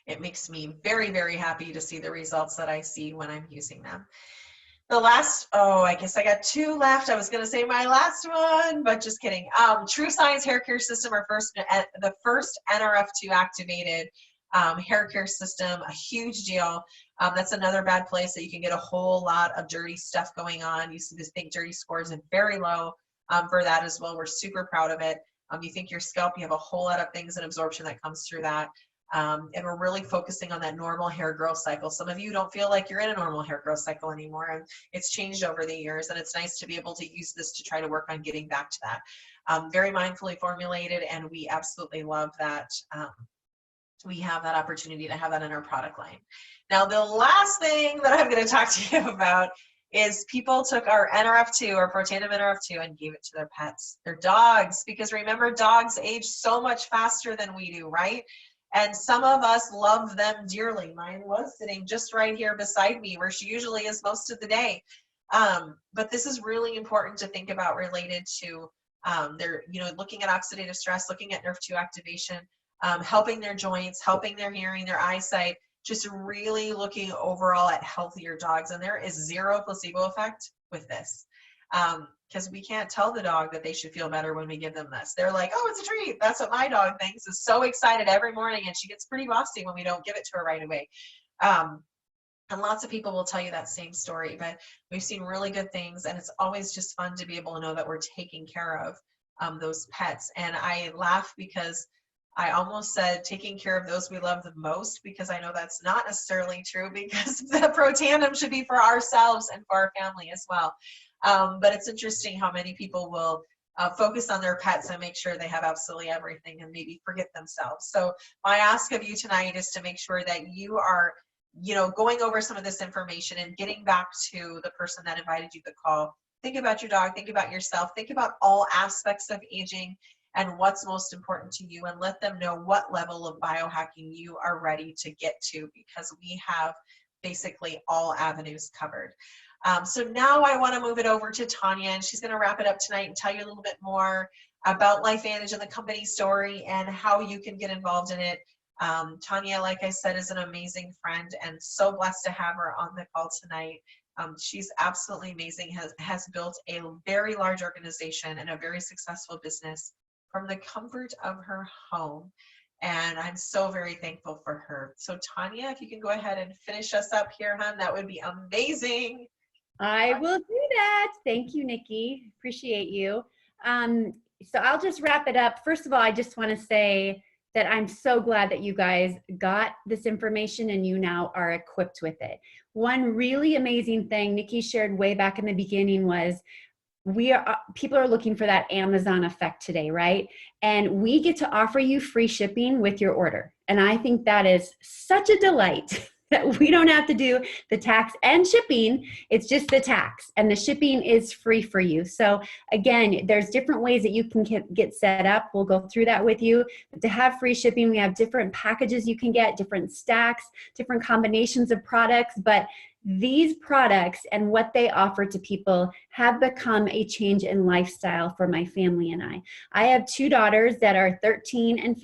it makes me very, very happy to see the results that I see when I'm using them. The last, I guess I got 2 left. I was going to say my last one, but just kidding. True Science Hair Care System, the first NRF2 activated hair care system, a huge deal. That's another bad place that you can get a whole lot of dirty stuff going on. You see this Think Dirty scores and very low for that as well. We're super proud of it. You think your scalp, you have a whole lot of things and absorption that comes through that. And we're really focusing on that normal hair growth cycle. Some of you don't feel like you're in a normal hair growth cycle anymore, and it's changed over the years, and it's nice to be able to use this to try to work on getting back to that. Very mindfully formulated, and we absolutely love that. We have that opportunity to have that in our product line. Now, the last thing that I'm going to talk to you about is people took our NRF2, our Protandim NRF2, and gave it to their pets, their dogs, because remember, dogs age so much faster than we do, right? And some of us love them dearly. Mine was sitting just right here beside me, where she usually is most of the day. But this is really important to think about related to their, looking at oxidative stress, looking at NRF2 activation, helping their joints, helping their hearing, their eyesight, just really looking overall at healthier dogs. And there is zero placebo effect with this. Because we can't tell the dog that they should feel better when we give them this. They're like, oh, it's a treat. That's what my dog thinks. Is so excited every morning, and she gets pretty bossy when we don't give it to her right away. And lots of people will tell you that same story, but we've seen really good things, and it's always just fun to be able to know that we're taking care of those pets. And I laugh because I almost said taking care of those we love the most, because I know that's not necessarily true, because the Protandim should be for ourselves and for our family as well. But it's interesting how many people will focus on their pets and make sure they have absolutely everything and maybe forget themselves. So my ask of you tonight is to make sure that you are, going over some of this information and getting back to the person that invited you to the call. Think about your dog, think about yourself, think about all aspects of aging and what's most important to you, and let them know what level of biohacking you are ready to get to, because we have basically all avenues covered. So now I want to move it over to Tanya, and she's going to wrap it up tonight and tell you a little bit more about LifeVantage and the company story and how you can get involved in it. Tanya, like I said, is an amazing friend, and so blessed to have her on the call tonight. She's absolutely amazing, has built a very large organization and a very successful business from the comfort of her home. And I'm so very thankful for her. So Tanya, if you can go ahead and finish us up here, hon, that would be amazing. I will do that. Thank you, Nikki. Appreciate you. So I'll just wrap it up. First of all, I just want to say that I'm so glad that you guys got this information and you now are equipped with it. One really amazing thing Nikki shared way back in the beginning was people are looking for that Amazon effect today, right? And we get to offer you free shipping with your order. And I think that is such a delight that we don't have to do the tax and shipping. It's just the tax, and the shipping is free for you. So again, there's different ways that you can get set up. We'll go through that with you. But to have free shipping, we have different packages you can get, different stacks, different combinations of products, but these products and what they offer to people have become a change in lifestyle for my family and I. I have two daughters that are 14 and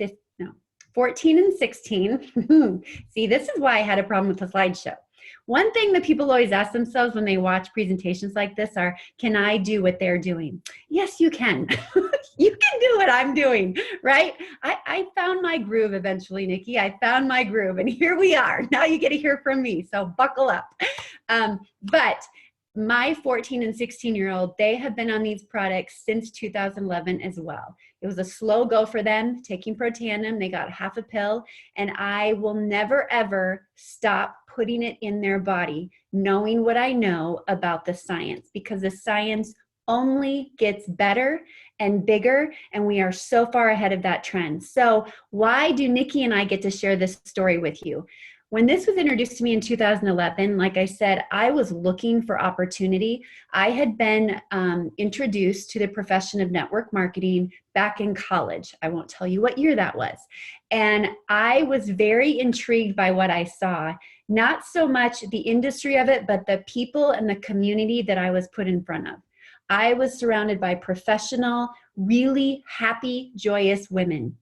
16. See, this is why I had a problem with the slideshow. One thing that people always ask themselves when they watch presentations like this are, can I do what they're doing? Yes, you can. You can do what I'm doing, right? I found my groove eventually, Nikki. I found my groove, and here we are. Now you get to hear from me, so buckle up. But my 14 and 16-year-old, they have been on these products since 2011 as well. It was a slow go for them, taking Protandim. They got half a pill, and I will never, ever stop putting it in their body, knowing what I know about the science, because the science only gets better and bigger, and we are so far ahead of that trend. So why do Nikki and I get to share this story with you? When this was introduced to me in 2011, like I said, I was looking for opportunity. I had been introduced to the profession of network marketing back in college. I won't tell you what year that was. And I was very intrigued by what I saw, not so much the industry of it, but the people and the community that I was put in front of. I was surrounded by professional, really happy, joyous women.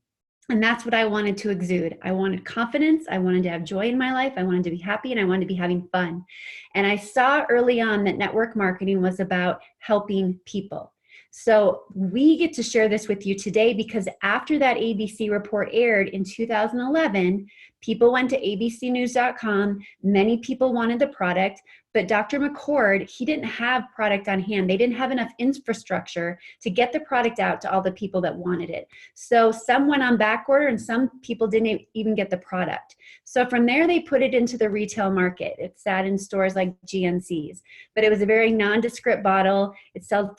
And that's what I wanted to exude. I wanted confidence. I wanted to have joy in my life. I wanted to be happy, and I wanted to be having fun. And I saw early on that network marketing was about helping people. So we get to share this with you today because after that ABC report aired in 2011, people went to abcnews.com. Many people wanted the product, but Dr. McCord, he didn't have product on hand. They didn't have enough infrastructure to get the product out to all the people that wanted it. So some went on back order and some people didn't even get the product. So from there, they put it into the retail market. It sat in stores like GNC's, but it was a very nondescript bottle. It said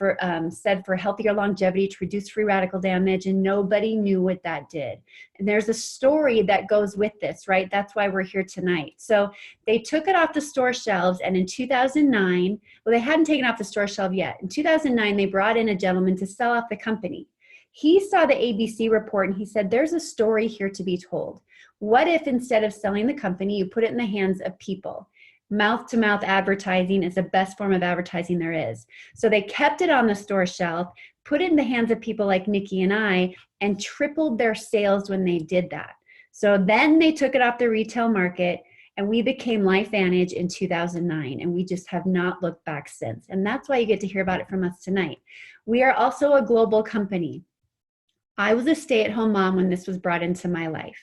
for healthier longevity to reduce free radical damage, and nobody knew what that did. And there's a story that goes with this, right? That's why we're here tonight. So they took it off the store shelves, and in 2009, well, they hadn't taken it off the store shelf yet. In 2009, they brought in a gentleman to sell off the company. He saw the ABC report and he said, there's a story here to be told. What if instead of selling the company, you put it in the hands of people? Mouth-to-mouth advertising is the best form of advertising there is. So they kept it on the store shelf, put it in the hands of people like Nikki and I, and tripled their sales when they did that. So then they took it off the retail market, and we became LifeVantage in 2009, and we just have not looked back since. And that's why you get to hear about it from us tonight. We are also a global company. I was a stay-at-home mom when this was brought into my life.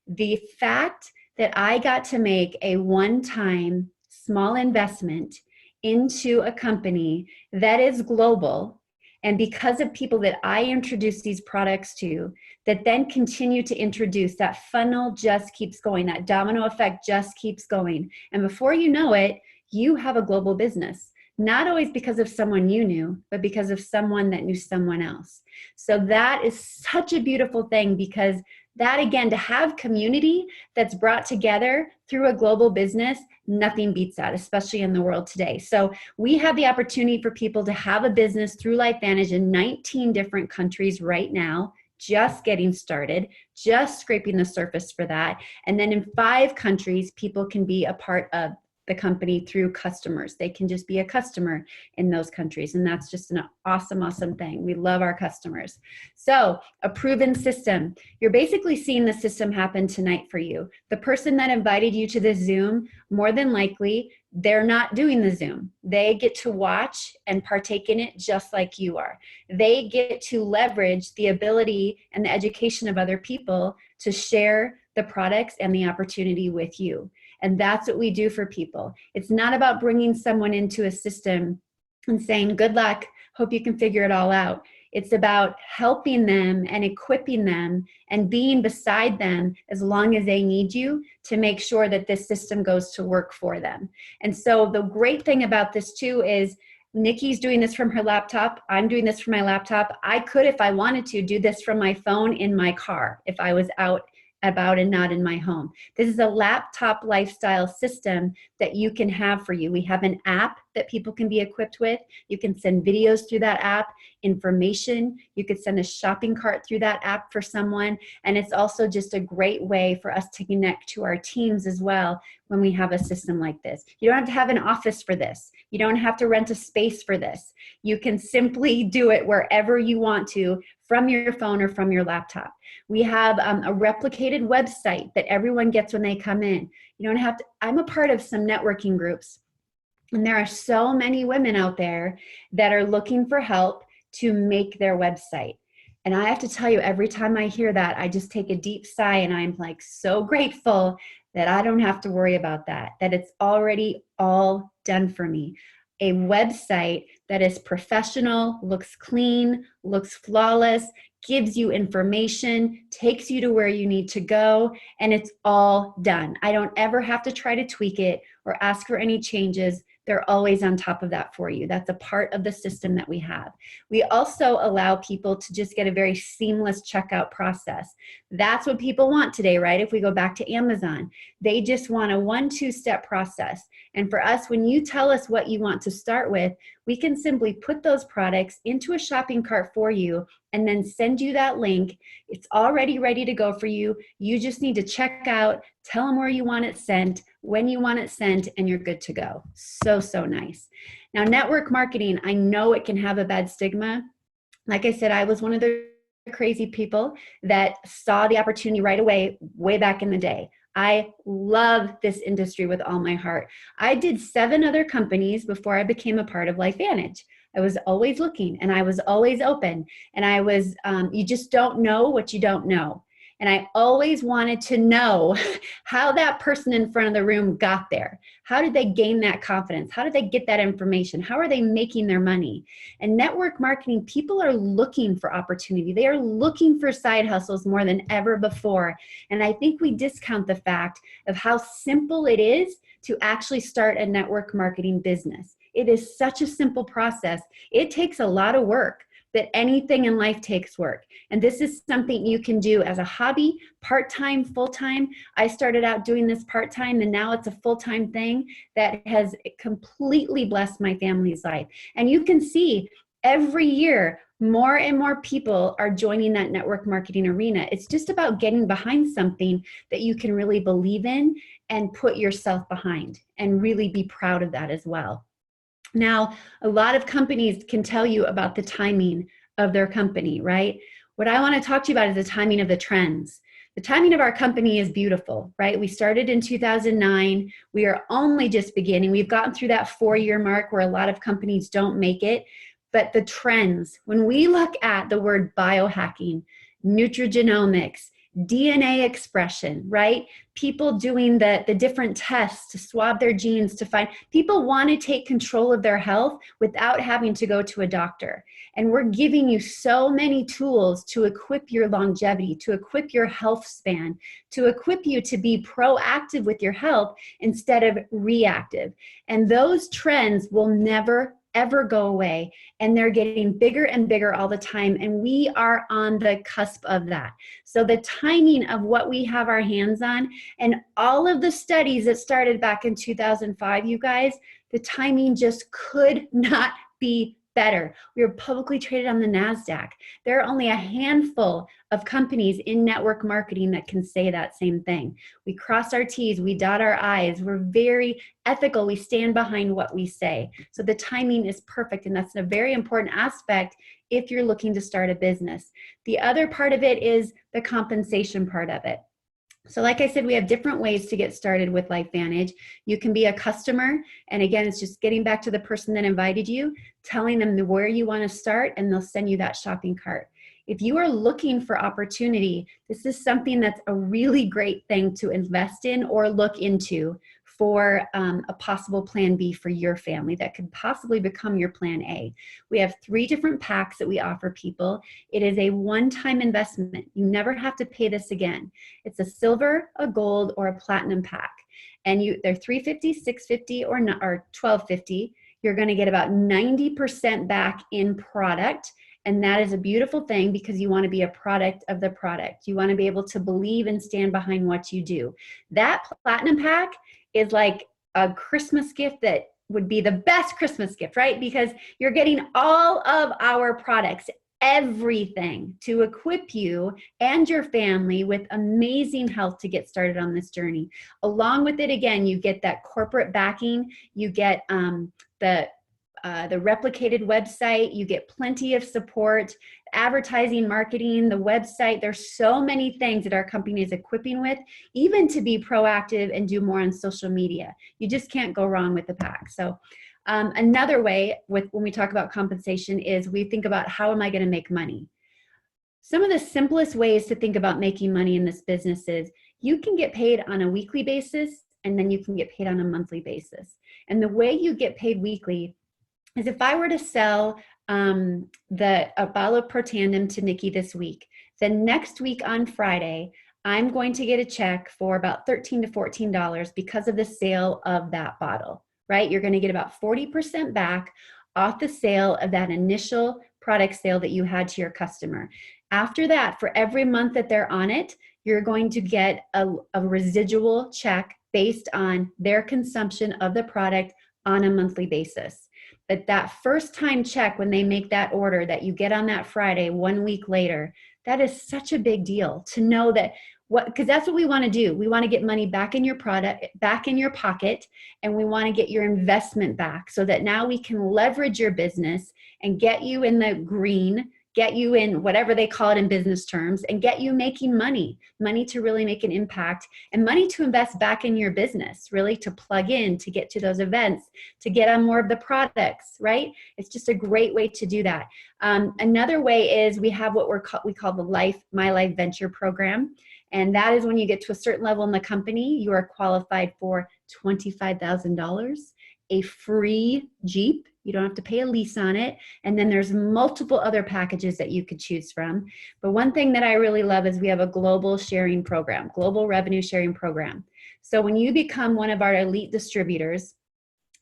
The fact that I got to make a one-time small investment into a company that is global, and because of people that I introduce these products to, that then continue to introduce, that funnel just keeps going, that domino effect just keeps going. And before you know it, you have a global business. Not always because of someone you knew, but because of someone that knew someone else. So that is such a beautiful thing, because that, again, to have community that's brought together through a global business, nothing beats that, especially in the world today. So we have the opportunity for people to have a business through LifeVantage in 19 different countries right now, just getting started, just scraping the surface for that. And then in 5 countries, people can be a part of the company through customers. They can just be a customer in those countries. And that's just an awesome, awesome thing. We love our customers. So a proven system. You're basically seeing the system happen tonight for you. The person that invited you to this Zoom, more than likely, they're not doing the Zoom. They get to watch and partake in it just like you are. They get to leverage the ability and the education of other people to share the products and the opportunity with you. And that's what we do for people. It's not about bringing someone into a system and saying, good luck, hope you can figure it all out. It's about helping them and equipping them and being beside them as long as they need you to make sure that this system goes to work for them. And so the great thing about this too is Nikki's doing this from her laptop. I'm doing this from my laptop. I could, if I wanted to, do this from my phone in my car if I was out about and not in my home. This is a laptop lifestyle system that you can have for you. We have an app that people can be equipped with. You can send videos through that app, information. You could send a shopping cart through that app for someone. And it's also just a great way for us to connect to our teams as well when we have a system like this. You don't have to have an office for this. You don't have to rent a space for this. You can simply do it wherever you want to from your phone or from your laptop. We have a replicated website that everyone gets when they come in. You don't have to, I'm a part of some networking groups, and there are so many women out there that are looking for help to make their website. And I have to tell you, every time I hear that, I just take a deep sigh, and I'm like so grateful that I don't have to worry about that it's already all done for me. A website that is professional, looks clean, looks flawless, gives you information, takes you to where you need to go, and it's all done. I don't ever have to try to tweak it or ask for any changes. They're always on top of that for you. That's a part of the system that we have. We also allow people to just get a very seamless checkout process. That's what people want today, right? If we go back to Amazon, they just want a 1-2-step process. And for us, when you tell us what you want to start with, we can simply put those products into a shopping cart for you and then send you that link. It's already ready to go for you. You just need to check out, tell them where you want it sent, when you want it sent, and you're good to go. So, so nice. Now, network marketing, I know it can have a bad stigma. Like I said, I was one of the crazy people that saw the opportunity right away, way back in the day. I love this industry with all my heart. I did 7 other companies before I became a part of LifeVantage. I was always looking, and I was always open, and I was, you just don't know what you don't know. And I always wanted to know how that person in front of the room got there. How did they gain that confidence? How did they get that information? How are they making their money? And network marketing, people are looking for opportunity. They are looking for side hustles more than ever before. And I think we discount the fact of how simple it is to actually start a network marketing business. It is such a simple process. It takes a lot of work, but anything in life takes work. And this is something you can do as a hobby, part-time, full-time. I started out doing this part-time, and now it's a full-time thing that has completely blessed my family's life. And you can see every year, more and more people are joining that network marketing arena. It's just about getting behind something that you can really believe in and put yourself behind and really be proud of that as well. Now, a lot of companies can tell you about the timing of their company, right? What I want to talk to you about is the timing of the trends. The timing of our company is beautiful, right? We started in 2009. We are only just beginning. We've gotten through that 4-year mark where a lot of companies don't make it. But the trends, when we look at the word biohacking, nutrigenomics, DNA expression, right? People doing the different tests to swab their genes to find, people want to take control of their health without having to go to a doctor. And we're giving you so many tools to equip your longevity, to equip your health span, to equip you to be proactive with your health instead of reactive. And those trends will never ever go away, and they're getting bigger and bigger all the time, and we are on the cusp of that. So the timing of what we have our hands on, and all of the studies that started back in 2005, you guys, the timing just could not be better. We are publicly traded on the NASDAQ. There are only a handful of companies in network marketing that can say that same thing. We cross our T's, we dot our I's, we're very ethical, we stand behind what we say. So the timing is perfect, and that's a very important aspect if you're looking to start a business. The other part of it is the compensation part of it. So like I said, we have different ways to get started with LifeVantage. You can be a customer, and again, it's just getting back to the person that invited you, telling them where you want to start, and they'll send you that shopping cart. If you are looking for opportunity, this is something that's a really great thing to invest in or look into for a possible plan B for your family that could possibly become your plan A. We have 3 different packs that we offer people. It is a one-time investment. You never have to pay this again. It's a silver, a gold, or a platinum pack. And they're $350, $650, or $1250. You're going to get about 90% back in product And that is a beautiful thing because you want to be a product of the product. You want to be able to believe and stand behind what you do. That platinum pack is like a Christmas gift that would be the best Christmas gift, right? Because you're getting all of our products, everything to equip you and your family with amazing health to get started on this journey. Along with it, again, you get that corporate backing, you get the replicated website, you get plenty of support, advertising, marketing, the website. There's so many things that our company is equipping with, even to be proactive and do more on social media. You just can't go wrong with the pack. So another way when we talk about compensation is we think about how am I going to make money? Some of the simplest ways to think about making money in this business is you can get paid on a weekly basis and then you can get paid on a monthly basis. And the way you get paid weekly is if I were to sell a bottle of Protandem to Nikki this week, then next week on Friday, I'm going to get a check for about $13 to $14 because of the sale of that bottle, right? You're going to get about 40% back off the sale of that initial product sale that you had to your customer. After that, for every month that they're on it, you're going to get a residual check based on their consumption of the product on a monthly basis. But that first time check when they make that order that you get on that Friday 1 week later, that is such a big deal to know that because that's what we want to do. We want to get money back in your product, back in your pocket, and we want to get your investment back so that now we can leverage your business and get you in the green, get you in whatever they call it in business terms, and get you making money to really make an impact, and money to invest back in your business, really to plug in, to get to those events, to get on more of the products, right? It's just a great way to do that. Another way is we have what we call the My Life Venture program. And that is when you get to a certain level in the company, you are qualified for $25,000, a free Jeep. You don't have to pay a lease on it. And then there's multiple other packages that you could choose from. But one thing that I really love is we have a global sharing program, global revenue sharing program. So when you become one of our elite distributors,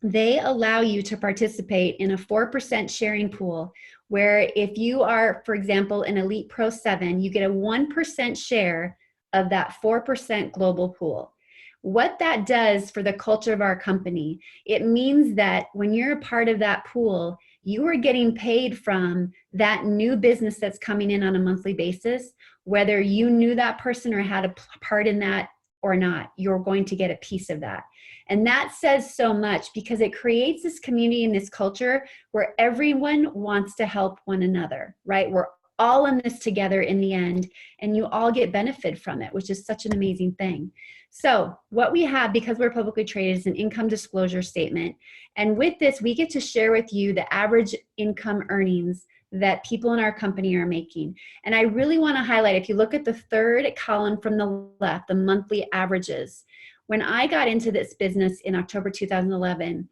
they allow you to participate in a 4% sharing pool where if you are, for example, an Elite Pro 7, you get a 1% share of that 4% global pool. What that does for the culture of our company, it means that when you're a part of that pool, you are getting paid from that new business that's coming in on a monthly basis, whether you knew that person or had a part in that or not, you're going to get a piece of that. And that says so much because it creates this community and this culture where everyone wants to help one another, right? We're all in this together in the end, and you all get benefit from it, which is such an amazing thing. So what we have, because we're publicly traded, is an income disclosure statement. And with this, we get to share with you the average income earnings that people in our company are making. And I really want to highlight, if you look at the third column from the left, the monthly averages. When I got into this business in October 2011,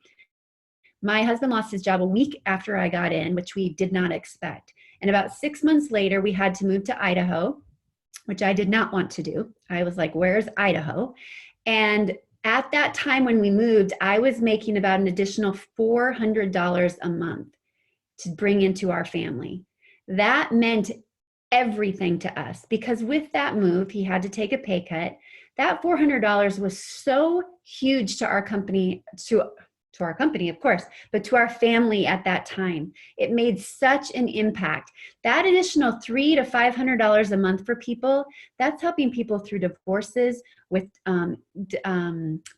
my husband lost his job a week after I got in, which we did not expect. And about 6 months later, we had to move to Idaho, which I did not want to do. I was like, where's Idaho? And at that time when we moved, I was making about an additional $400 a month to bring into our family. That meant everything to us because with that move, he had to take a pay cut. That $400 was so huge to our company, to our company, of course, but to our family at that time. It made such an impact. That additional $300 to $500 a month for people, that's helping people through divorces, with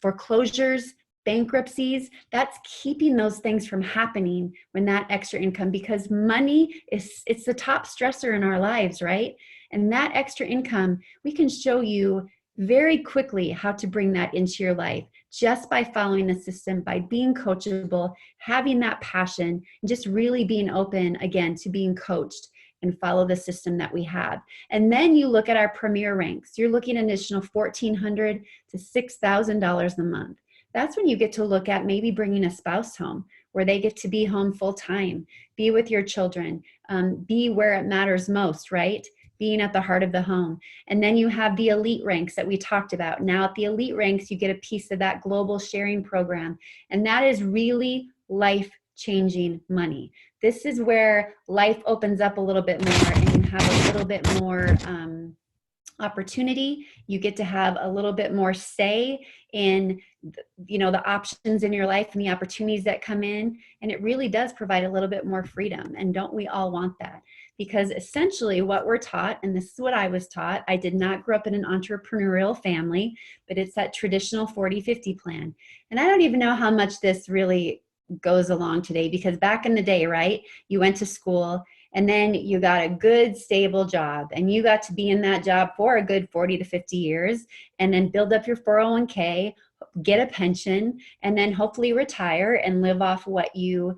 foreclosures, bankruptcies. That's keeping those things from happening when that extra income, because money it's the top stressor in our lives, right? And that extra income, we can show you very quickly how to bring that into your life just by following the system, by being coachable, having that passion, and just really being open, again, to being coached and follow the system that we have. And then you look at our premier ranks. You're looking at an additional $1,400 to $6,000 a month. That's when you get to look at maybe bringing a spouse home where they get to be home full time, be with your children, be where it matters most, right? Being at the heart of the home. And then you have the elite ranks that we talked about. Now at the elite ranks, you get a piece of that global sharing program. And that is really life changing money. This is where life opens up a little bit more and you have a little bit more opportunity. You get to have a little bit more say in the options in your life and the opportunities that come in, and it really does provide a little bit more freedom. And don't we all want that? Because essentially what we're taught, and this is what I was taught, I did not grow up in an entrepreneurial family, but it's that traditional 40-50 plan. And I don't even know how much this really goes along today, because back in the day, right, you went to school and then you got a good stable job and you got to be in that job for a good 40 to 50 years and then build up your 401k, get a pension, and then hopefully retire and live off what you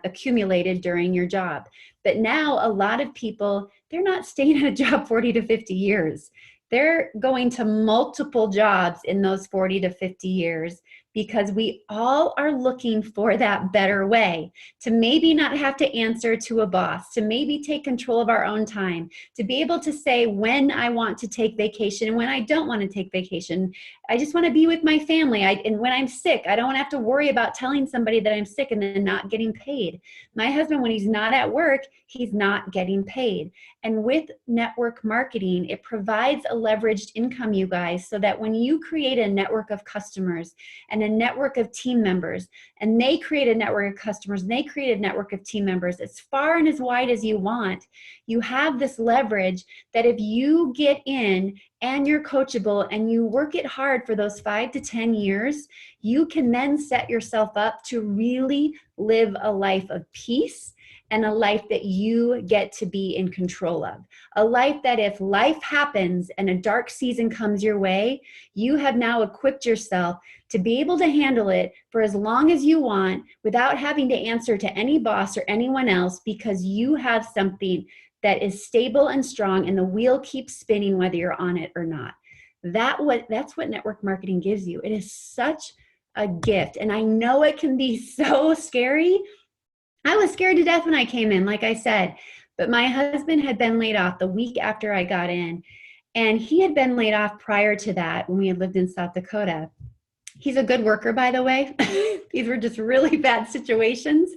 accumulated during your job. But now a lot of people, they're not staying at a job 40 to 50 years. They're going to multiple jobs in those 40 to 50 years, because we all are looking for that better way to maybe not have to answer to a boss, to maybe take control of our own time, to be able to say when I want to take vacation and when I don't want to take vacation. I just want to be with my family. And when I'm sick, I don't want to have to worry about telling somebody that I'm sick and then not getting paid. My husband, when he's not at work, he's not getting paid. And with network marketing, it provides a leveraged income, you guys, so that when you create a network of customers and a network of team members, and they create a network of customers, and they create a network of team members as far and as wide as you want, you have this leverage that if you get in and you're coachable and you work it hard for those 5 to 10 years, you can then set yourself up to really live a life of peace and a life that you get to be in control of. A life that if life happens and a dark season comes your way, you have now equipped yourself to be able to handle it for as long as you want without having to answer to any boss or anyone else, because you have something that is stable and strong and the wheel keeps spinning whether you're on it or not. That's what network marketing gives you. It is such a gift. And I know it can be so scary. I was scared to death when I came in, like I said, but my husband had been laid off the week after I got in, and he had been laid off prior to that when we had lived in South Dakota. He's a good worker, by the way. These were just really bad situations,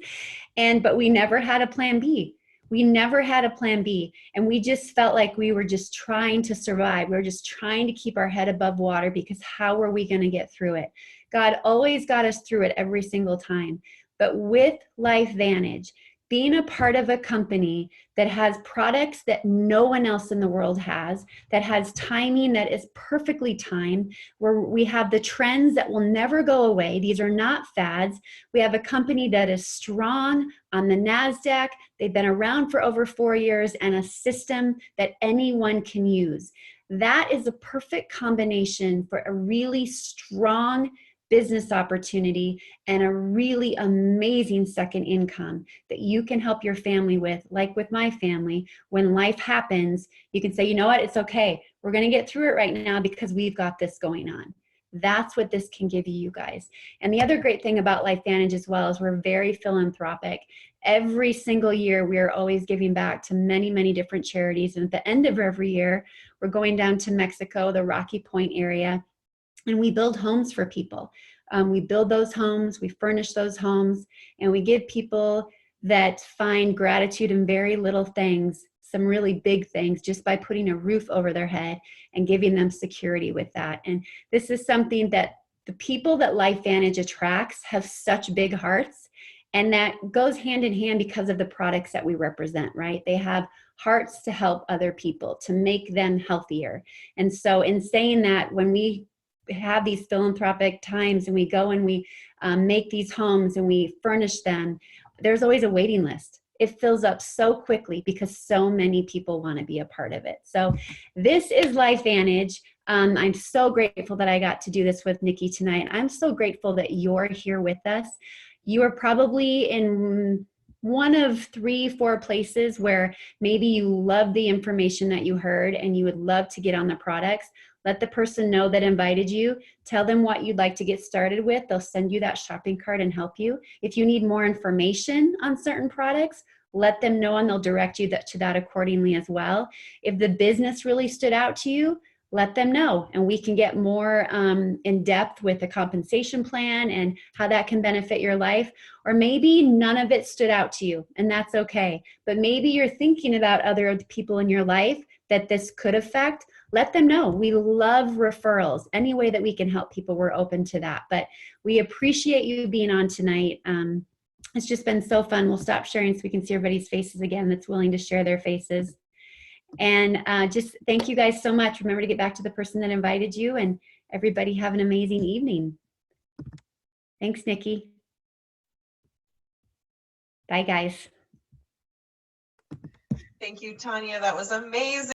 but we never had a plan B. We never had a plan B, and we just felt like we were just trying to survive. We were just trying to keep our head above water, because how were we going to get through it? God always got us through it every single time. But with LifeVantage, being a part of a company that has products that no one else in the world has, that has timing that is perfectly timed, where we have the trends that will never go away. These are not fads. We have a company that is strong on the NASDAQ. They've been around for over 4 years, and a system that anyone can use. That is a perfect combination for a really strong business opportunity and a really amazing second income that you can help your family with. Like with my family, when life happens, you can say, you know what, it's okay. We're going to get through it right now because we've got this going on. That's what this can give you guys. And the other great thing about LifeVantage as well is we're very philanthropic. Every single year, we are always giving back to many, many different charities. And at the end of every year, we're going down to Mexico, the Rocky Point area, and we build homes for people. We build those homes, we furnish those homes, and we give people that find gratitude in very little things, some really big things, just by putting a roof over their head and giving them security with that. And this is something that the people that LifeVantage attracts have such big hearts, and that goes hand in hand because of the products that we represent, right? They have hearts to help other people, to make them healthier. And so in saying that, when we have these philanthropic times and we go and we make these homes and we furnish them, there's always a waiting list. It fills up so quickly because so many people want to be a part of it. So this is LifeVantage. I'm so grateful that I got to do this with Nikki tonight. I'm so grateful that you're here with us. You are probably in one of 3-4 places where maybe you love the information that you heard and you would love to get on the products. Let the person know that invited you. Tell them what you'd like to get started with. They'll send you that shopping cart and help you. If you need more information on certain products, let them know and they'll direct you to that accordingly as well. If the business really stood out to you, let them know, and we can get more in depth with the compensation plan and how that can benefit your life. Or maybe none of it stood out to you, and that's okay. But maybe you're thinking about other people in your life that this could affect. Let them know. We love referrals. Any way that we can help people, we're open to that. But we appreciate you being on tonight. It's just been so fun. We'll stop sharing so we can see everybody's faces again that's willing to share their faces. And just thank you guys so much. Remember to get back to the person that invited you, and everybody have an amazing evening. Thanks, Nikki. Bye, guys. Thank you, Tanya. That was amazing.